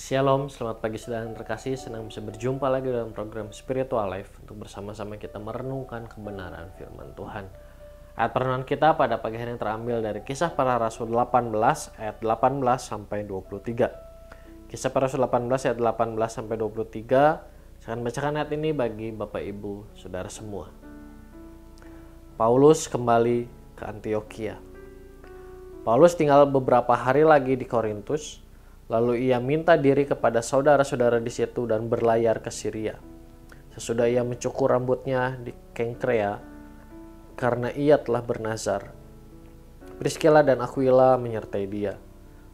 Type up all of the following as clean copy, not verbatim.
Shalom, selamat pagi saudara terkasih. Senang bisa berjumpa lagi dalam program Spiritual Life untuk bersama-sama kita merenungkan kebenaran firman Tuhan. Ayat perenungan kita pada pagi hari ini terambil dari Kisah Para Rasul 18 ayat 18 sampai 23. Kisah Para Rasul 18 ayat 18 sampai 23. Saya akan bacakan ayat ini bagi Bapak Ibu Saudara semua. Paulus kembali ke Antiokhia. Paulus tinggal beberapa hari lagi di Korintus. Lalu ia minta diri kepada saudara-saudara di situ dan berlayar ke Syria. Sesudah ia mencukur rambutnya di Kengkrea karena ia telah bernazar. Priscilla dan Aquila menyertai dia.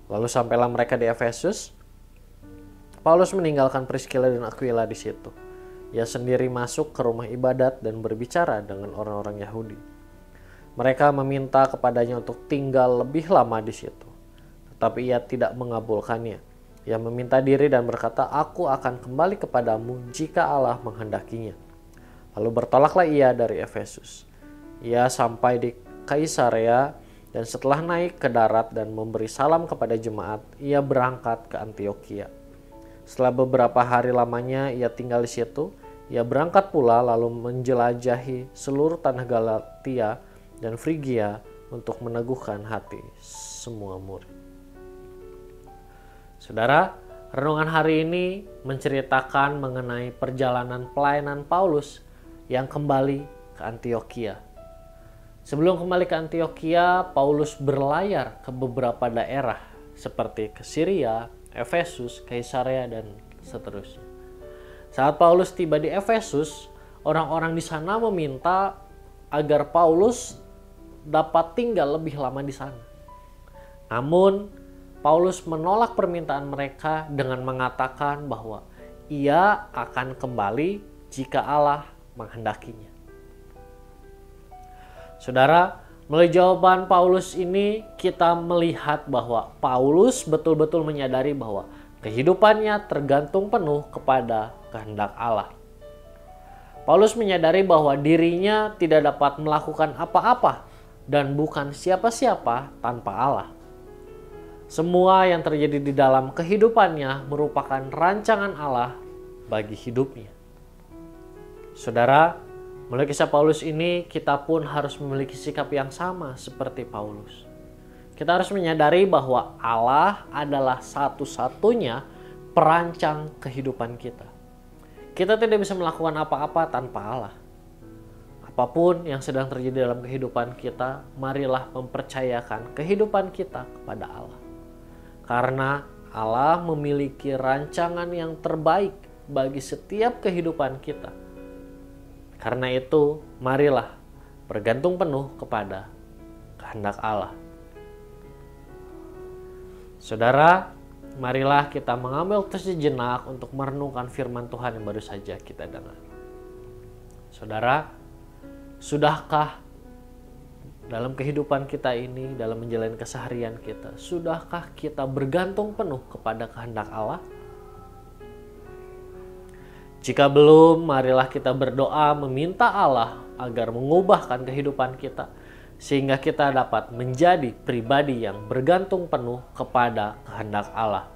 Lalu sampailah mereka di Efesus. Paulus meninggalkan Priscilla dan Aquila di situ. Ia sendiri masuk ke rumah ibadat dan berbicara dengan orang-orang Yahudi. Mereka meminta kepadanya untuk tinggal lebih lama di situ. Tapi ia tidak mengabulkannya. Ia meminta diri dan berkata, "Aku akan kembali kepadamu jika Allah menghendakinya." Lalu bertolaklah ia dari Efesus. Ia sampai di Kaisarea dan setelah naik ke darat dan memberi salam kepada jemaat, ia berangkat ke Antiokhia. Setelah beberapa hari lamanya ia tinggal di situ, ia berangkat pula lalu menjelajahi seluruh tanah Galatia dan Frigia untuk meneguhkan hati semua murid. Saudara, renungan hari ini menceritakan mengenai perjalanan pelayanan Paulus yang kembali ke Antiokhia. Sebelum kembali ke Antiokhia, Paulus berlayar ke beberapa daerah seperti ke Syria, Efesus, Kaisarea, dan seterusnya. Saat Paulus tiba di Efesus, orang-orang di sana meminta agar Paulus dapat tinggal lebih lama di sana. Namun, Paulus menolak permintaan mereka dengan mengatakan bahwa ia akan kembali jika Allah menghendakinya. Saudara, melalui jawaban Paulus ini kita melihat bahwa Paulus betul-betul menyadari bahwa kehidupannya tergantung penuh kepada kehendak Allah. Paulus menyadari bahwa dirinya tidak dapat melakukan apa-apa dan bukan siapa-siapa tanpa Allah. Semua yang terjadi di dalam kehidupannya merupakan rancangan Allah bagi hidupnya. Saudara, melalui kisah Paulus ini kita pun harus memiliki sikap yang sama seperti Paulus. Kita harus menyadari bahwa Allah adalah satu-satunya perancang kehidupan kita. Kita tidak bisa melakukan apa-apa tanpa Allah. Apapun yang sedang terjadi dalam kehidupan kita, marilah mempercayakan kehidupan kita kepada Allah. Karena Allah memiliki rancangan yang terbaik bagi setiap kehidupan kita. Karena itu, marilah bergantung penuh kepada kehendak Allah. Saudara, marilah kita mengambil waktu sejenak untuk merenungkan firman Tuhan yang baru saja kita dengar. Saudara, sudahkah dalam kehidupan kita ini, dalam menjalani keseharian kita, sudahkah kita bergantung penuh kepada kehendak Allah? Jika belum, marilah kita berdoa meminta Allah agar mengubahkan kehidupan kita, sehingga kita dapat menjadi pribadi yang bergantung penuh kepada kehendak Allah.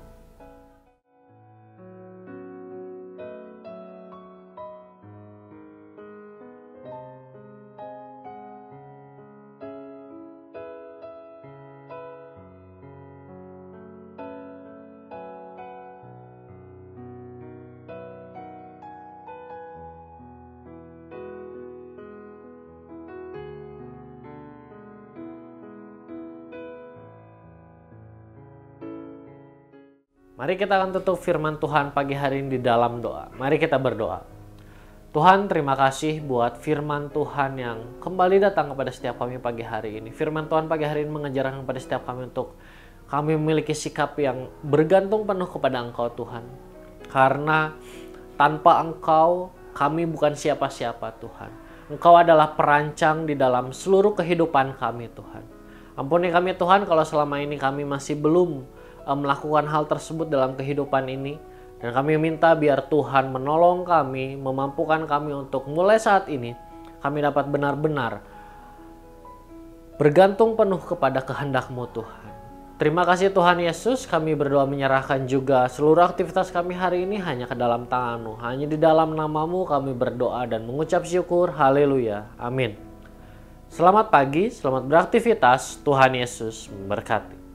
Mari kita akan tutup firman Tuhan pagi hari ini di dalam doa. Mari kita berdoa. Tuhan, terima kasih buat firman Tuhan yang kembali datang kepada setiap kami pagi hari ini. Firman Tuhan pagi hari ini mengajarkan kepada setiap kami untuk kami memiliki sikap yang bergantung penuh kepada Engkau Tuhan. Karena tanpa Engkau, kami bukan siapa-siapa Tuhan. Engkau adalah perancang di dalam seluruh kehidupan kami Tuhan. Ampuni kami Tuhan kalau selama ini kami masih belum melakukan hal tersebut dalam kehidupan ini. Dan kami minta biar Tuhan menolong kami, memampukan kami untuk mulai saat ini kami dapat benar-benar bergantung penuh kepada kehendak-Mu Tuhan. Terima kasih Tuhan Yesus, kami berdoa menyerahkan juga seluruh aktivitas kami hari ini hanya ke dalam tangan-Mu. Hanya di dalam nama-Mu kami berdoa dan mengucap syukur. Haleluya. Amin. Selamat pagi, selamat beraktivitas. Tuhan Yesus memberkati.